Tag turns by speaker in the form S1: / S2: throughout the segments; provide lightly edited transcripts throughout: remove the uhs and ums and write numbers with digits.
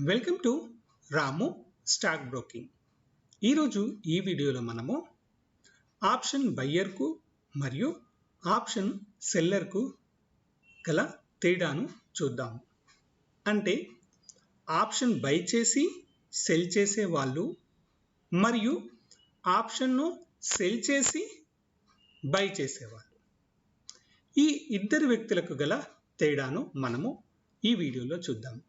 S1: Welcome to Ramu stock broking. ఈరోజు ఈ వీడియోలో మనము ఆప్షన్ బయ్యర్కు మరియు ఆప్షన్ సెల్లర్కు గల తేడాను చూద్దాము. అంటే ఆప్షన్ బై చేసి సెల్ చేసే వాళ్ళు మరియు ఆప్షన్ను సెల్ చేసి బై చేసేవాళ్ళు, ఈ ఇద్దరు వ్యక్తులకు గల తేడాను మనము ఈ వీడియోలో చూద్దాము.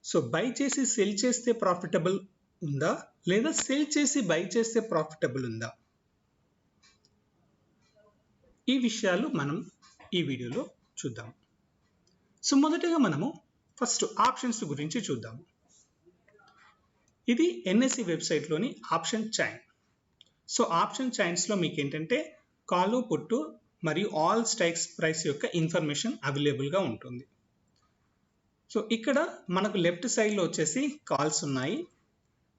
S1: సో బై చేసి సెల్ చేస్తే ప్రాఫిటబుల్ ఉందా లేదా సెల్ చేసి బై చేస్తే ప్రాఫిటబుల్ ఉందా, ఈ విషయాలు మనం ఈ వీడియోలో చూద్దాం. సో మొదటగా మనము ఫస్ట్ ఆప్షన్స్ గురించి చూద్దాము. ఇది ఎన్ఎస్సి వెబ్సైట్లోని ఆప్షన్ చైన్. సో ఆప్షన్ చైన్స్లో మీకు ఏంటంటే కాలు పుట్టు మరియు ఆల్ స్ట్రైక్స్ ప్రైస్ యొక్క ఇన్ఫర్మేషన్ అవైలబుల్గా ఉంటుంది. సో ఇక్కడ మనకు లెఫ్ట్ సైడ్లో వచ్చేసి కాల్స్ ఉన్నాయి,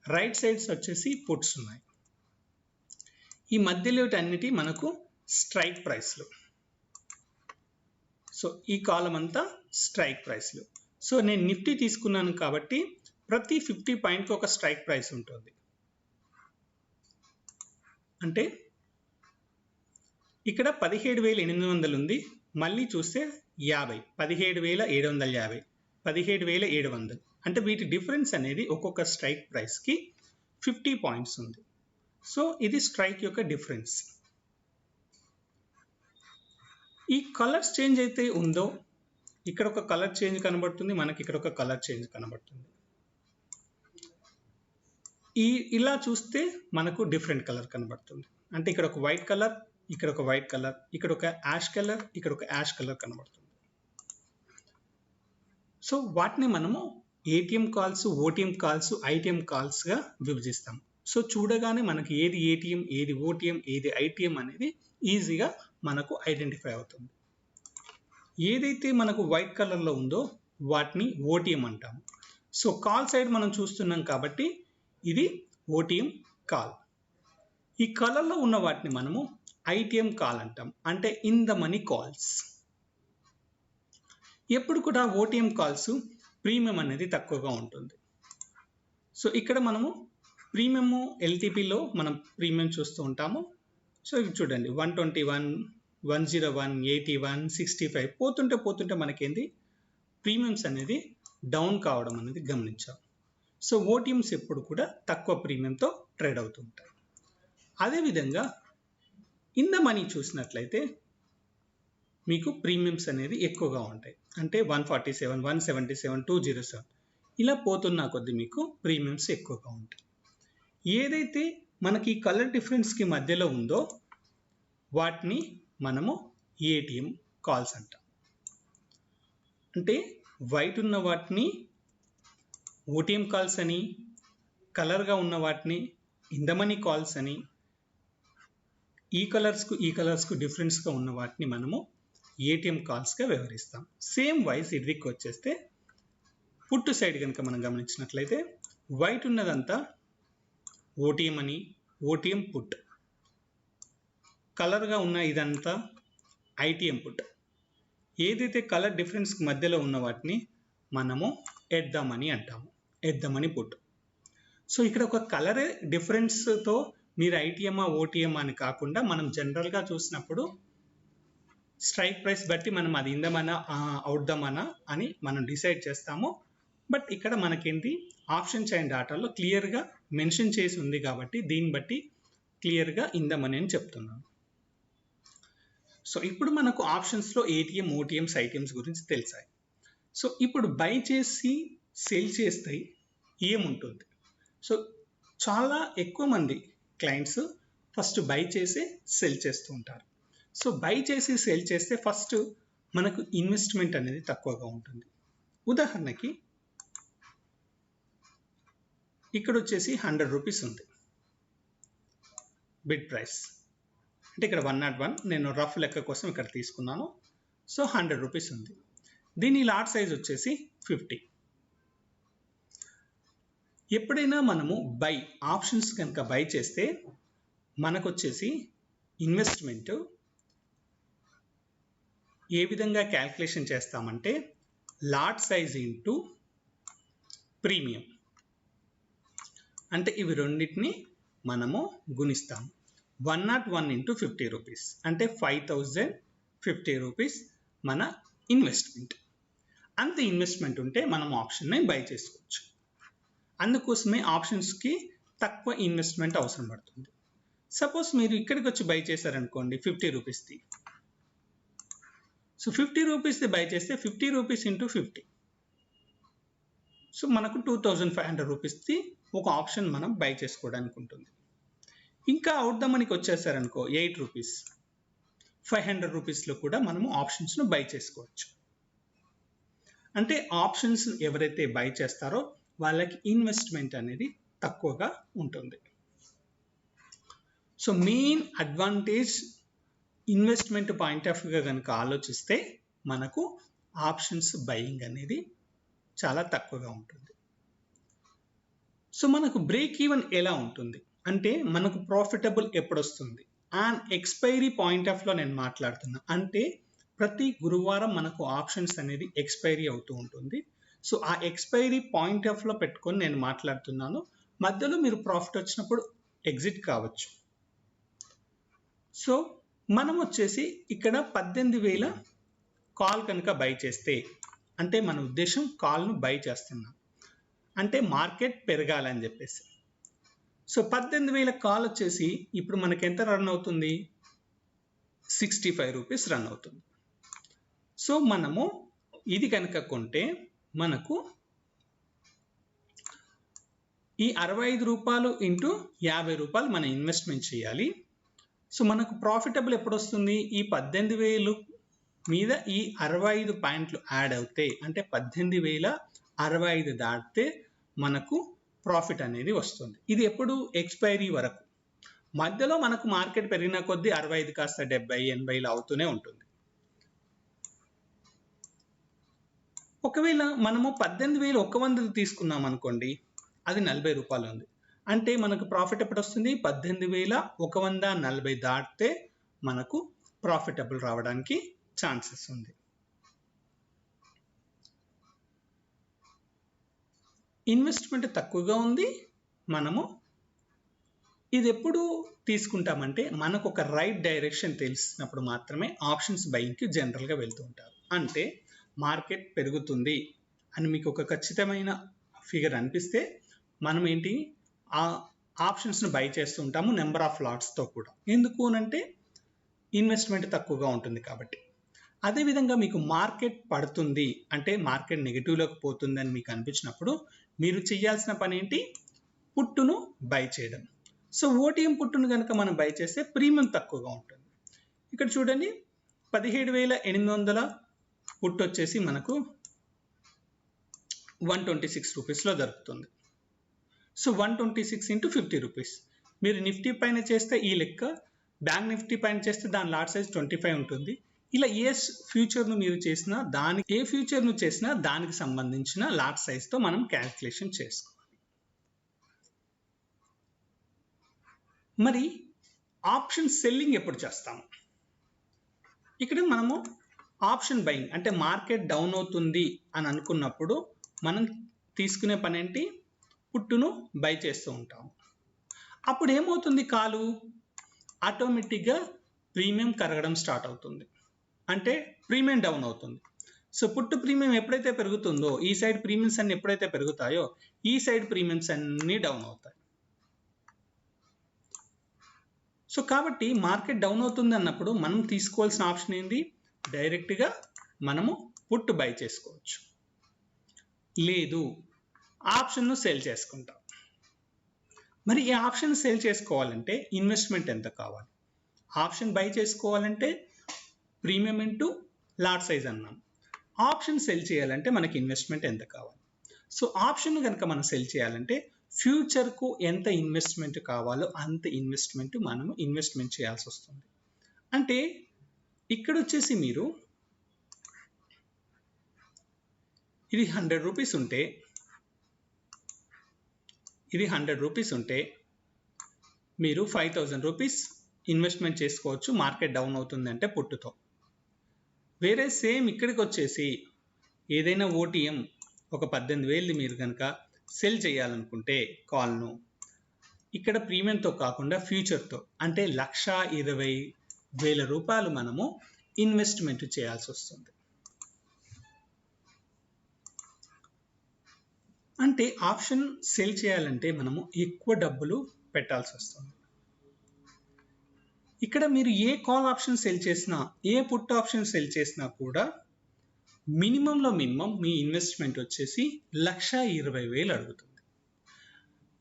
S1: రైట్ సైడ్స్ వచ్చేసి పుట్స్ ఉన్నాయి. ఈ మధ్యలో అన్నిటి మనకు స్ట్రైక్ ప్రైస్లు. సో ఈ కాలం అంతా స్ట్రైక్ ప్రైస్లు. సో నేను నిఫ్టీ తీసుకున్నాను కాబట్టి ప్రతి 50 పాయింట్కి ఒక స్ట్రైక్ ప్రైస్ ఉంటుంది. అంటే ఇక్కడ 17,800 ఉంది, మళ్ళీ చూస్తే 50, 17,750, 17,700. అంటే వీటి డిఫరెన్స్ అనేది ఒక్కొక్క స్ట్రైక్ ప్రైస్కి 50 పాయింట్స్ ఉంది. సో ఇది స్ట్రైక్ యొక్క డిఫరెన్స్. ఈ కలర్స్ చేంజ్ అయితే ఉందో, ఇక్కడ ఒక కలర్ చేంజ్ కనబడుతుంది, మనకి ఇక్కడ ఒక కలర్ చేంజ్ కనబడుతుంది. ఇలా చూస్తే మనకు డిఫరెంట్ కలర్ కనబడుతుంది. అంటే ఇక్కడ ఒక వైట్ కలర్, ఇక్కడ ఒక వైట్ కలర్, ఇక్కడ ఒక యాష్ కలర్, ఇక్కడ ఒక యాష్ కలర్ కనబడుతుంది. సో వాటిని మనము ATM calls, OTM calls, ITM కాల్స్గా విభజిస్తాం. సో చూడగానే మనకి ఏది ఏటీఎం, ఏది ఓటీఎం, ఏది ఐటీఎం అనేది ఈజీగా మనకు ఐడెంటిఫై అవుతుంది. ఏదైతే మనకు వైట్ కలర్లో ఉందో వాటిని ఓటీఎం అంటాము. సో కాల్ సైడ్ మనం చూస్తున్నాం కాబట్టి ఇది ఓటీఎం కాల్. ఈ కలర్లో ఉన్న వాటిని మనము ఐటీఎం కాల్ అంటాం, అంటే ఇన్ ద మనీ కాల్స్. ఎప్పుడు కూడా ఓటీఎం కాల్స్ ప్రీమియం అనేది తక్కువగా ఉంటుంది. సో ఇక్కడ మనము ప్రీమియం ఎల్టీపీలో మనం ప్రీమియం చూస్తూ ఉంటాము. సో ఇది చూడండి 121, 101, 81, 65 పోతుంటే మనకేంది ప్రీమియమ్స్ అనేది డౌన్ కావడం అనేది గమనించాం. సో ఓటీఎంస్ ఎప్పుడు కూడా తక్కువ ప్రీమియంతో ట్రేడ్ అవుతుంటాయి. అదేవిధంగా ఇన్ ద మనీ చూసినట్లయితే మీకు ప్రీమియమ్స్ అనేది ఎక్కువగా ఉంటాయి. అంటే 147, 177, 207 ఇలా పోతున్న కొద్దీ మీకు ప్రీమియమ్స్ ఎక్కువగా ఉంటాయి. ఏదైతే మనకి కలర్ డిఫరెన్స్కి మధ్యలో ఉందో వాటిని మనము ఏటీఎం కాల్స్ అంటాం. అంటే వైట్ ఉన్న వాటిని ఓటీఎం కాల్స్ అని, కలర్గా ఉన్న వాటిని ఇన్ ద మనీ కాల్స్ అని, ఈ కలర్స్కు డిఫరెన్స్గా ఉన్న వాటిని మనము ఏటీఎం కాల్స్గా వ్యవహరిస్తాం. సేమ్ వైజ్ ఇదికి వచ్చేస్తే పుట్టు సైడ్ కనుక మనం గమనించినట్లయితే వైట్ ఉన్నదంతా ఓటీఎం అని, ఓటీఎం పుట్. కలర్గా ఉన్న ఇదంతా ఐటీఎం పుట్. ఏదైతే కలర్ డిఫరెన్స్ మధ్యలో ఉన్న వాటిని మనము ఎట్ ద మనీ అంటాము, at the money put. So ఇక్కడ ఒక కలర్ డిఫరెన్స్తో మీరు ఐటీఎమా ఓటీఎం అని కాకుండా మనం జనరల్గా చూసినప్పుడు స్ట్రైక్ ప్రైస్ బట్టి మనం అది ఇందమనా అవుట్ దమనా అని మనం డిసైడ్ చేస్తాము. బట్ ఇక్కడ మనకేంటి ఆప్షన్ చైన్ డాటాలో క్లియర్గా మెన్షన్ చేసి ఉంది కాబట్టి దీన్ని బట్టి క్లియర్గా ఇందమని అని చెప్తున్నాను. సో ఇప్పుడు మనకు ఆప్షన్స్లో ఏటీఎం, ఓటీఎంస్, ఐటీఎంస్ గురించి తెలిసాయి. సో ఇప్పుడు బై చేసి సెల్ చేస్తే ఏముంటుంది? సో చాలా ఎక్కువ మంది క్లయింట్స్ ఫస్ట్ బై చేసి సెల్ చేస్తూ ఉంటారు. సో బై చేసి సెల్ చేస్తే ఫస్ట్ మనకు ఇన్వెస్ట్మెంట్ అనేది తక్కువగా ఉంటుంది. ఉదాహరణకి ఇక్కడ వచ్చేసి 100 రూపీస్ ఉంది బిడ్ ప్రైస్. అంటే ఇక్కడ 101, నేను రఫ్ లెక్క కోసం ఇక్కడ తీసుకున్నాను. సో 100 రూపీస్ ఉంది. దీని లాట్ సైజ్ వచ్చేసి 50. ఎప్పుడైనా మనము బై ఆప్షన్స్ కనుక బై చేస్తే మనకు వచ్చేసి ఇన్వెస్ట్మెంట్ ఏ విధంగా క్యాల్కులేషన్ చేస్తామంటే లాట్ సైజ్ ఇంటూ ప్రీమియం. అంటే ఇవి రెండింటిని మనము గుణిస్తాము. 101 into 50 రూపీస్ అంటే 5050 రూపీస్ మన ఇన్వెస్ట్మెంట్. అంత ఇన్వెస్ట్మెంట్ ఉంటే మనం ఆప్షన్ని బై చేసుకోవచ్చు. అందుకోసమే ఆప్షన్స్కి తక్కువ ఇన్వెస్ట్మెంట్ అవసరం పడుతుంది. సపోజ్ మీరు ఇక్కడికి వచ్చి బై చేశారనుకోండి 50 రూపీస్ది. సో 50 రూపీస్ది బై చేస్తే 50 రూపీస్ ఇంటూ 50. సో మనకు 2500 రూపీస్ది ఒక ఆప్షన్ మనం బై చేసుకోవడానికి ఉంటుంది. ఇంకా అవుట్ ద మనీకి వచ్చేసారనుకో 8 రూపీస్, 500 రూపీస్లో కూడా మనము ఆప్షన్స్ను బై చేసుకోవచ్చు. అంటే ఆప్షన్స్ ఎవరైతే బై చేస్తారో వాళ్ళకి ఇన్వెస్ట్మెంట్ అనేది తక్కువగా ఉంటుంది. So main advantage investment point of వ్యూగా కనుక ఆలోచిస్తే మనకు ఆప్షన్స్ బయింగ్ అనేది చాలా తక్కువగా ఉంటుంది. సో మనకు బ్రేక్ ఈవెన్ ఎలా ఉంటుంది అంటే మనకు ప్రాఫిటబుల్ ఎప్పుడు వస్తుంది అండ్ ఎక్స్పైరీ పాయింట్ ఆఫ్ లో నేను మాట్లాడుతున్నా. అంటే ప్రతి గురువారం మనకు ఆప్షన్స్ అనేది ఎక్స్పైరీ అవుతూ ఉంటుంది. సో ఆ ఎక్స్పైరీ పాయింట్ ఆఫ్ లో పెట్టుకొని నేను మాట్లాడుతున్నాను. మధ్యలో మీరు ప్రాఫిట్ వచ్చినప్పుడు ఎగ్జిట్ కావచ్చు. సో మనం వచ్చేసి ఇక్కడ 18,000 కాల్ కనుక బై చేస్తే అంటే మన ఉద్దేశం కాల్ను బై చేస్తున్నాం అంటే మార్కెట్ పెరగాలని చెప్పేసి. సో 18,000 కాల్ వచ్చేసి ఇప్పుడు మనకి ఎంత రన్ అవుతుంది, 65 రూపీస్ రన్ అవుతుంది. సో మనము ఇది కనుక కొంటే మనకు ఈ 65 రూపాయలు ఇంటూ 50 రూపాయలు మనం ఇన్వెస్ట్మెంట్ చేయాలి. సో మనకు ప్రాఫిటబుల్ ఎప్పుడు వస్తుంది, ఈ 18,000 మీద ఈ 65 పాయింట్లు యాడ్ అవుతాయి. అంటే 18,065 దాటితే మనకు ప్రాఫిట్ అనేది వస్తుంది. ఇది ఎప్పుడు ఎక్స్పైరీ వరకు. మధ్యలో మనకు మార్కెట్ పెరిగిన కొద్దీ 65 కాస్త 70, 80 అవుతూనే ఉంటుంది. ఒకవేళ మనము 18,100 తీసుకున్నాం అనుకోండి, అది 40 రూపాయలు ఉంది. అంటే మనకు ప్రాఫిట్ ఎప్పుడు వస్తుంది, 18,140 దాటితే మనకు ప్రాఫిటబుల్ రావడానికి ఛాన్సెస్ ఉంది. ఇన్వెస్ట్మెంట్ తక్కువగా ఉంది. మనము ఇది ఎప్పుడు తీసుకుంటామంటే మనకు ఒక రైట్ డైరెక్షన్ తెలిసినప్పుడు మాత్రమే ఆప్షన్స్ బయింగ్కి జనరల్గా వెళ్తూ ఉంటారు. అంటే మార్కెట్ పెరుగుతుంది అని మీకు ఒక ఖచ్చితమైన ఫిగర్ అనిపిస్తే మనం ఏంటి ఆ ఆప్షన్స్ను బై చేస్తూ ఉంటాము నెంబర్ ఆఫ్ లాట్స్తో కూడా. ఎందుకు అనంటే ఇన్వెస్ట్మెంట్ తక్కువగా ఉంటుంది కాబట్టి. అదేవిధంగా మీకు మార్కెట్ పడుతుంది అంటే మార్కెట్ నెగిటివ్లోకి పోతుంది అని మీకు అనిపించినప్పుడు మీరు చేయాల్సిన పని ఏంటి, పుట్టును బై చేయడం. సో ఓటీఎం పుట్టును కనుక మనం బై చేస్తే ప్రీమియం తక్కువగా ఉంటుంది. ఇక్కడ చూడండి 17,800 పుట్టు వచ్చేసి మనకు 126 రూపీస్లో దొరుకుతుంది. So 126 into 50 rupees. మీరు నిఫ్టీ పైన చేస్తే ఈ లెక్క, బ్యాంక్ నిఫ్టీ పైన చేస్తే దాని లాట్ సైజ్ 25 ఉంటుంది. ఇలా ఏ ఫ్యూచర్ను మీరు చేసినా దానికి సంబంధించిన లాట్ సైజ్తో మనం క్యాల్కులేషన్ చేసుకోవాలి. మరి ఆప్షన్ సెల్లింగ్ ఎప్పుడు చేస్తాము? ఇక్కడ మనము ఆప్షన్ బయింగ్ అంటే మార్కెట్ డౌన్ అవుతుంది అని అనుకున్నప్పుడు మనం తీసుకునే పని ఏంటి, పుట్టును బై చేస్తూ ఉంటాము. అప్పుడు ఏమవుతుంది, కాలు ఆటోమేటిక్గా ప్రీమియం కరగడం స్టార్ట్ అవుతుంది. అంటే ప్రీమియం డౌన్ అవుతుంది. సో పుట్టు ప్రీమియం ఎప్పుడైతే పెరుగుతుందో ఈ సైడ్ ప్రీమియమ్స్ అన్ని ఎప్పుడైతే పెరుగుతాయో ఈ సైడ్ ప్రీమియమ్స్ అన్ని డౌన్ అవుతాయి. సో కాబట్టి మార్కెట్ డౌన్ అవుతుంది అన్నప్పుడు మనం తీసుకోవాల్సిన ఆప్షన్ ఏంటి, డైరెక్ట్గా మనము పుట్టు బై చేసుకోవచ్చు. లేదు ఆప్షన్ను సేల్ చేసుకుంటాం. మరి ఈ ఆప్షన్ సేల్ చేసుకోవాలంటే ఇన్వెస్ట్మెంట్ ఎంత కావాలి? ఆప్షన్ బై చేసుకోవాలంటే ప్రీమియం ఇంటూ లాట్ సైజ్ అన్నాం. ఆప్షన్ సెల్ చేయాలంటే మనకి ఇన్వెస్ట్మెంట్ ఎంత కావాలి? సో ఆప్షన్ కనుక మనం సెల్ చేయాలంటే ఫ్యూచర్కు ఎంత ఇన్వెస్ట్మెంట్ కావాలో అంత ఇన్వెస్ట్మెంట్ మనము ఇన్వెస్ట్మెంట్ చేయాల్సి వస్తుంది. అంటే ఇక్కడ వచ్చేసి మీరు ఇది 100 రూపీస్ ఉంటే మీరు 5,000 రూపీస్ ఇన్వెస్ట్మెంట్ చేసుకోవచ్చు మార్కెట్ డౌన్ అవుతుంది అంటే పుట్టుతో. వేరే సేమ్ ఇక్కడికి వచ్చేసి ఏదైనా ఓటీఎం ఒక 18,000 మీరు కనుక సెల్ చేయాలనుకుంటే కాల్ను ఇక్కడ ప్రీమియంతో కాకుండా ఫ్యూచర్తో అంటే 1,20,000 రూపాయలు మనము ఇన్వెస్ట్మెంట్ చేయాల్సి వస్తుంది. అంటే ఆప్షన్ సెల్ చేయాలంటే మనము ఎక్కువ డబ్బులు పెట్టాల్సి వస్తుంది. ఇక్కడ మీరు ఏ కాల్ ఆప్షన్ సెల్ చేసినా ఏ పుట్ ఆప్షన్ సెల్ చేసినా కూడా మినిమంలో మినిమం మీ ఇన్వెస్ట్మెంట్ వచ్చేసి 1,20,000 అడుగుతుంది.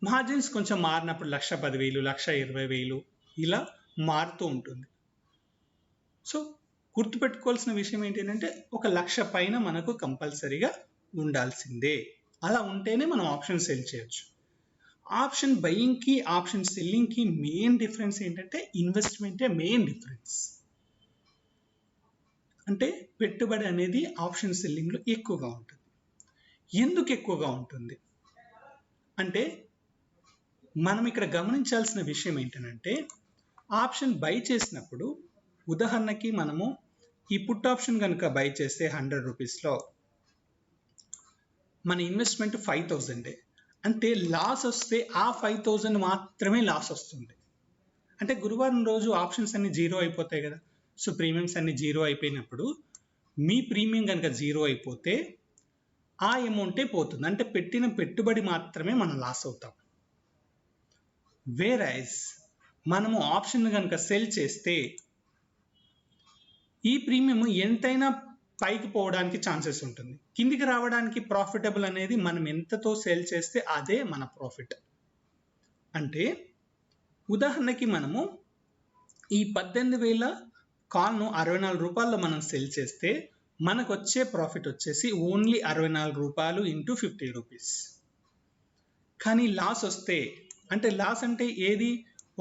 S1: మార్జిన్స్ కొంచెం మారినప్పుడు 1,10,000, 1,20,000 ఇలా మారుతూ ఉంటుంది. సో గుర్తుపెట్టుకోవాల్సిన విషయం ఏంటంటే 1,00,000 పైన మనకు కంపల్సరీగా ఉండాల్సిందే. అలా ఉంటేనే మనం ఆప్షన్ సెల్ చేయొచ్చు. ఆప్షన్ బయింగ్కి ఆప్షన్ సెల్లింగ్కి మెయిన్ డిఫరెన్స్ ఏంటంటే ఇన్వెస్ట్మెంటే మెయిన్ డిఫరెన్స్. అంటే పెట్టుబడి అనేది ఆప్షన్ సెల్లింగ్లో ఎక్కువగా ఉంటుంది. ఎందుకు ఎక్కువగా ఉంటుంది అంటే మనం ఇక్కడ గమనించాల్సిన విషయం ఏంటంటే ఆప్షన్ బై చేసినప్పుడు ఉదాహరణకి మనము ఈ పుట్ ఆప్షన్ కనుక బై చేస్తే 100 రూపీస్లో మన ఇన్వెస్ట్మెంట్ 5,000 అంటే లాస్ వస్తే ఆ 5,000 మాత్రమే లాస్ వస్తుంది. అంటే గురువారం రోజు ఆప్షన్స్ అన్ని జీరో అయిపోతాయి కదా. సో ప్రీమియమ్స్ అన్ని జీరో అయిపోయినప్పుడు మీ ప్రీమియం కనుక జీరో అయిపోతే ఆ అమౌంటే పోతుంది. అంటే పెట్టిన పెట్టుబడి మాత్రమే మనం లాస్ అవుతాం. వేరైజ్ మనము ఆప్షన్ కనుక సెల్ చేస్తే ఈ ప్రీమియం ఎంతైనా పైకి పోవడానికి ఛాన్సెస్ ఉంటుంది. కిందికి రావడానికి ప్రాఫిటబుల్ అనేది మనం ఎంతతో సెల్ చేస్తే అదే మన ప్రాఫిట్. అంటే ఉదాహరణకి మనము ఈ 18,000 కాల్ను 64 రూపాయల్లో మనం సెల్ చేస్తే మనకు వచ్చే ప్రాఫిట్ వచ్చేసి ఓన్లీ 64 రూపాయలు ఇంటూ 50 రూపీస్. కానీ లాస్ వస్తే అంటే లాస్ అంటే ఏది,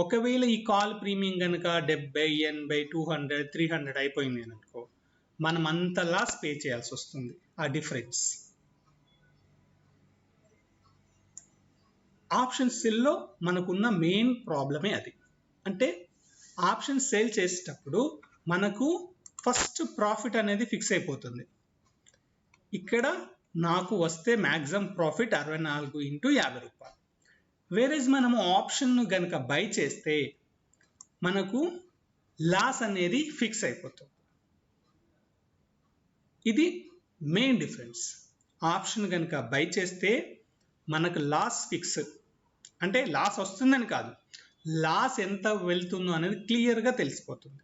S1: ఒకవేళ ఈ కాల్ ప్రీమియం కనుక 70, 80, 200, 300 అయిపోయింది అనుకో, మనం అంత లాస్ పే చేయాల్సి వస్తుంది. ఆ డిఫరెన్స్ ఆప్షన్ సెల్లో మనకున్న మెయిన్ ప్రాబ్లమే అది. అంటే ఆప్షన్ సేల్ చేసేటప్పుడు మనకు ఫస్ట్ ప్రాఫిట్ అనేది ఫిక్స్ అయిపోతుంది. ఇక్కడ నాకు వస్తే మ్యాక్సిమం ప్రాఫిట్ 64 ఇంటూ 50 రూపాయలు. వేరేజ్ మనము ఆప్షన్ కనుక బై చేస్తే మనకు లాస్ అనేది ఫిక్స్ అయిపోతుంది. ఇది మెయిన్ డిఫరెన్స్. ఆప్షన్ కనుక బై చేస్తే మనకు లాస్ ఫిక్స్, అంటే లాస్ వస్తుందని కాదు, లాస్ ఎంత వెళ్తుందో అనేది క్లియర్గా తెలిసిపోతుంది.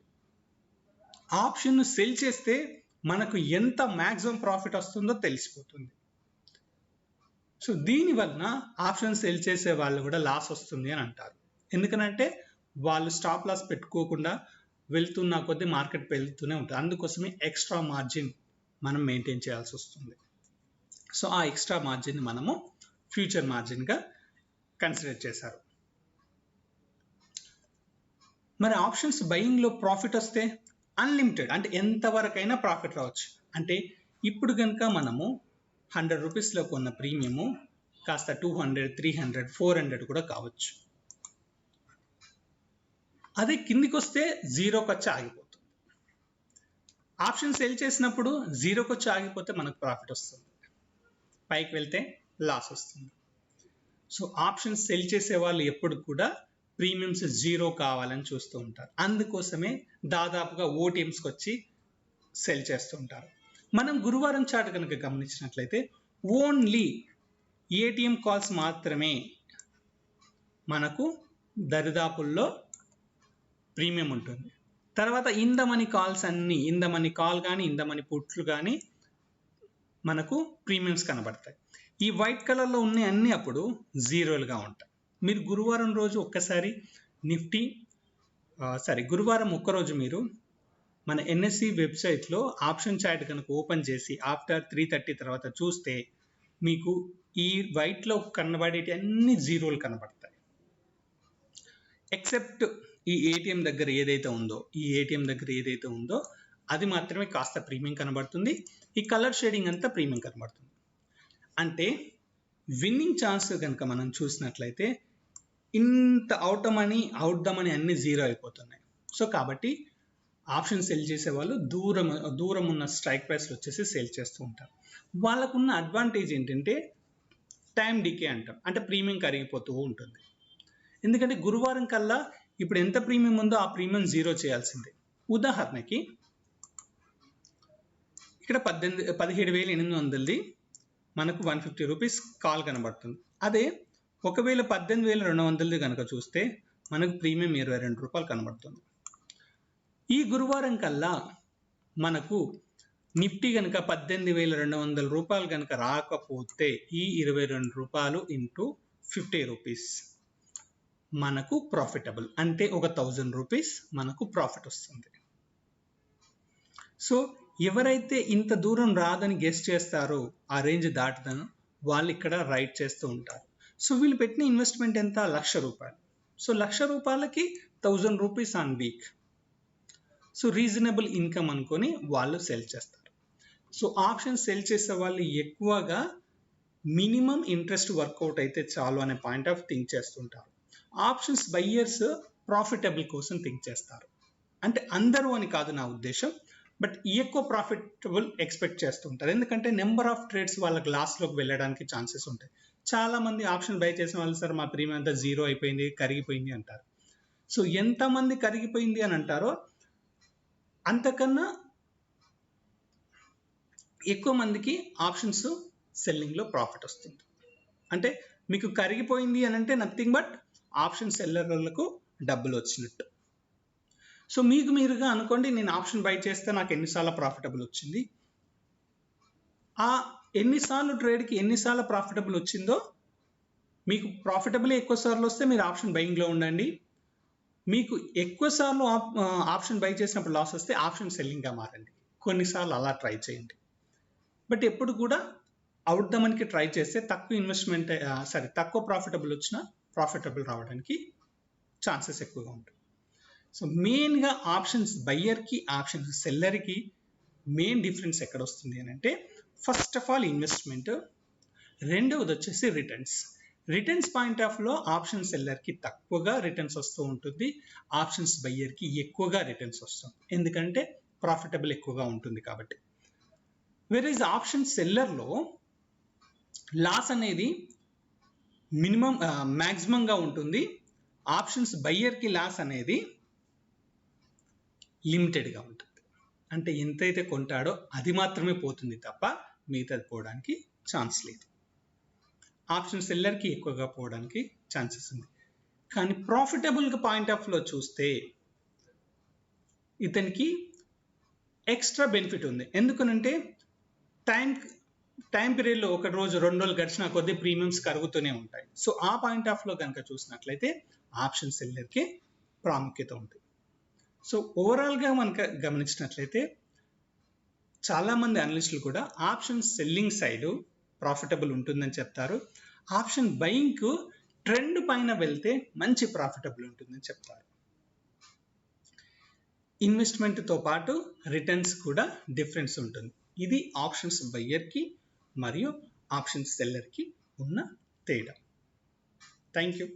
S1: ఆప్షన్ సెల్ చేస్తే మనకు ఎంత మ్యాక్సిమం ప్రాఫిట్ వస్తుందో తెలిసిపోతుంది. సో దీనివలన ఆప్షన్ సెల్ చేసే వాళ్ళు కూడా లాస్ వస్తుంది అని అంటారు. ఎందుకనంటే వాళ్ళు స్టాప్ లాస్ పెట్టుకోకుండా వెళ్తున్న కొద్దీ మార్కెట్ వెళ్తూనే ఉంటుంది. అందుకోసమే ఎక్స్ట్రా మార్జిన్ మనం మెయింటైన్ చేయాల్సి వస్తుంది. సో ఆ ఎక్స్ట్రా మార్జిన్ మనము ఫ్యూచర్ మార్జిన్గా కన్సిడర్ చేశారు. మరి ఆప్షన్స్ బయింగ్లో ప్రాఫిట్ వస్తే అన్లిమిటెడ్, అంటే ఎంతవరకైనా ప్రాఫిట్ రావచ్చు. అంటే ఇప్పుడు కనుక మనము 100 రూపీస్లో కొన్న ప్రీమియము కాస్త 200, 300, 400 కూడా కావచ్చు. అదే కిందికి వస్తే జీరోకి వచ్చి ఆగిపోతుంది. ఆప్షన్ సెల్ చేసినప్పుడు జీరోకి వచ్చి ఆగిపోతే మనకు ప్రాఫిట్ వస్తుంది, పైకి వెళ్తే లాస్ వస్తుంది. సో ఆప్షన్ సెల్ చేసే వాళ్ళు ఎప్పుడు కూడా ప్రీమియమ్స్ జీరో కావాలని చూస్తూ ఉంటారు. అందుకోసమే దాదాపుగా ఓటీఎంస్కి వచ్చి సెల్ చేస్తూ ఉంటారు. మనం గురువారం చార్ట్ కనుక గమనించినట్లయితే ఓన్లీ ఏటీఎం కాల్స్ మాత్రమే మనకు దరిదాపుల్లో ప్రీమియం ఉంటుంది. తర్వాత ఇన్ ద మనీ కాల్స్ అన్నీ, ఇన్ ద మనీ కాల్ కానీ ఇన్ ద మనీ పుట్లు కానీ మనకు ప్రీమియమ్స్ కనబడతాయి. ఈ వైట్ కలర్లో ఉన్న అన్నీ అప్పుడు జీరోలుగా ఉంటాయి. మీరు గురువారం రోజు ఒక్కసారి నిఫ్టీ గురువారం ఒక్కరోజు మీరు మన ఎన్ఎస్సి వెబ్సైట్లో ఆప్షన్ చార్ట్ కనుక ఓపెన్ చేసి ఆఫ్టర్ 3:30 తర్వాత చూస్తే మీకు ఈ వైట్లో కనబడేటి అన్ని జీరోలు కనబడతాయి. ఎక్సెప్ట్ ఈ ఏటీఎం దగ్గర ఏదైతే ఉందో అది మాత్రమే కాస్త ప్రీమియం కనబడుతుంది. ఈ కలర్ షేడింగ్ అంతా ప్రీమియం కనబడుతుంది. అంటే విన్నింగ్ ఛాన్స్ కనుక మనం చూసినట్లయితే ఇంత అవుట్ ద మనీ అన్ని జీరో అయిపోతున్నాయి. సో కాబట్టి ఆప్షన్ సెల్ చేసే వాళ్ళు దూరం ఉన్న స్ట్రైక్ ప్రైస్లో వచ్చేసి సేల్ చేస్తూ ఉంటారు. వాళ్ళకున్న అడ్వాంటేజ్ ఏంటంటే టైం డికే అంటాం, అంటే ప్రీమియం కరిగిపోతూ ఉంటుంది. ఎందుకంటే గురువారం కల్లా ఇప్పుడు ఎంత ప్రీమియం ఉందో ఆ ప్రీమియం జీరో చేయాల్సిందే. ఉదాహరణకి ఇక్కడ 17,800ది మనకు 150 రూపీస్ కాల్ కనబడుతుంది. అదే ఒకవేళ 18,200ది కనుక చూస్తే మనకు ప్రీమియం 22 రూపాయలు కనబడుతుంది. ఈ గురువారం కల్లా మనకు నిఫ్టీ కనుక 18,200 రూపాయలు కనుక రాకపోతే ఈ 22 రూపాయలు ఇంటూ 50 రూపీస్ మనకు ప్రాఫిటబుల్, అంటే ఒక 1000 రూపీస్ మనకు ప్రాఫిట్ వస్తుంది. సో ఎవరైతే ఇంత దూరం రాదని గెస్ చేస్తారో ఆ రేంజ్ దాటుతాను వాళ్ళు ఇక్కడ రైట్ చేస్తూ ఉంటారు. సో వీళ్ళు పెట్టిన ఇన్వెస్ట్మెంట్ ఎంత? 1,00,000 రూపాయలు. సో 1,00,000 రూపాయలకి 1000 rupees on week. So reasonable income అనుకొని వాళ్ళు సెల్ చేస్తారు. సో ఆప్షన్ సెల్ చేసే వాళ్ళు ఎక్కువగా మినిమం ఇంట్రెస్ట్ వర్కౌట్ అయితే చాలు అనే పాయింట్ ఆఫ్ థింక్ చేస్తుంటారు. ఆప్షన్స్ బయ్యర్స్ ప్రాఫిటబుల్ కోసం థింక్ చేస్తారు. అంటే అందరూ అని కాదు నా ఉద్దేశం, బట్ ఎక్కువ ప్రాఫిటబుల్ ఎక్స్పెక్ట్ చేస్తుంటారు. ఎందుకంటే నెంబర్ ఆఫ్ ట్రేడ్స్ వాళ్ళకి లాస్లోకి వెళ్ళడానికి ఛాన్సెస్ ఉంటాయి. చాలా మంది ఆప్షన్ బై చేసిన వాళ్ళు సార్ మా ప్రీమియం అంతా జీరో అయిపోయింది, కరిగిపోయింది అంటారు. సో ఎంతమంది కరిగిపోయింది అని అంటారో అంతకన్నా ఎక్కువ మందికి ఆప్షన్స్ సెల్లింగ్లో ప్రాఫిట్ వస్తుంది. అంటే మీకు కరిగిపోయింది అని అంటే నథింగ్ బట్ ఆప్షన్ సెల్లర్లకు డబ్బులు వచ్చినట్టు. సో మీకు మీరుగా అనుకోండి, నేను ఆప్షన్ బై చేస్తే నాకు ఎన్నిసార్లు ప్రాఫిటబుల్ వచ్చింది, ఆ ఎన్నిసార్లు ట్రేడ్కి ఎన్నిసార్లు ప్రాఫిటబుల్ వచ్చిందో, మీకు ప్రాఫిటబుల్ ఎక్కువ సార్లు వస్తే మీరు ఆప్షన్ బయింగ్లో ఉండండి. మీకు ఎక్కువ సార్లు ఆప్షన్ బై చేసినప్పుడు లాస్ వస్తే ఆప్షన్ సెల్లింగ్గా మారండి. కొన్నిసార్లు అలా ట్రై చేయండి. బట్ ఎప్పుడు కూడా అవుట్ ద మనీకి ట్రై చేస్తే తక్కువ ఇన్వెస్ట్మెంట్ తక్కువ ప్రాఫిటబుల్ వచ్చినా ప్రాఫిటబుల్ రావడానికి ఛాన్సెస్ ఎక్కువగా ఉంటాయి. సో మెయిన్గా ఆప్షన్స్ బయ్యర్కి ఆప్షన్స్ సెల్లర్కి మెయిన్ డిఫరెన్స్ ఎక్కడ వస్తుంది అని అంటే, ఫస్ట్ ఆఫ్ ఆల్ ఇన్వెస్ట్మెంట్, రెండవది వచ్చేసి రిటర్న్స్ పాయింట్ ఆఫ్ లో ఆప్షన్ సెల్లర్కి తక్కువగా రిటర్న్స్ వస్తూ ఉంటుంది, ఆప్షన్స్ బయ్యర్కి ఎక్కువగా రిటర్న్స్ వస్తుంది. ఎందుకంటే ప్రాఫిటబుల్ ఎక్కువగా ఉంటుంది కాబట్టి. వెరీస్ ఆప్షన్ సెల్లర్లో లాస్ అనేది మినిమం మ్యాక్సిమంగా ఉంటుంది, ఆప్షన్స్ బయ్యర్కి లాస్ అనేది లిమిటెడ్గా ఉంటుంది. అంటే ఎంతైతే కొంటాడో అది మాత్రమే పోతుంది తప్ప మిగతాది పోవడానికి ఛాన్స్ లేదు. ఆప్షన్ సెల్లర్కి ఎక్కువగా పోవడానికి ఛాన్సెస్ ఉంది. కానీ ప్రాఫిటబుల్ పాయింట్ ఆఫ్ లో చూస్తే ఇతనికి ఎక్స్ట్రా బెనిఫిట్ ఉంది. ఎందుకనంటే టైం పీరియడ్లో ఒక రోజు 2 రోజులు గడిచిన కొద్దీ ప్రీమియమ్స్ కరుగుతూనే ఉంటాయి. సో ఆ పాయింట్ ఆఫ్ లో కనుక చూసినట్లయితే ఆప్షన్ సెల్లర్కి ప్రాముఖ్యత ఉంది. సో ఓవరాల్గా మనకు గమనించినట్లయితే చాలామంది అనలిస్టులు కూడా ఆప్షన్ సెల్లింగ్ సైడ్ ప్రాఫిటబుల్ ఉంటుందని చెప్తారు, ఆప్షన్ బయింగ్కు ట్రెండ్ పైన వెళ్తే మంచి ప్రాఫిటబుల్ ఉంటుందని చెప్తారు. ఇన్వెస్ట్మెంట్తో పాటు రిటర్న్స్ కూడా డిఫరెన్స్ ఉంటుంది. ఇది ఆప్షన్స్ బయ్యర్కి మరియు ఆప్షన్ సెల్లర్కి ఉన్న తేడా. Thank you.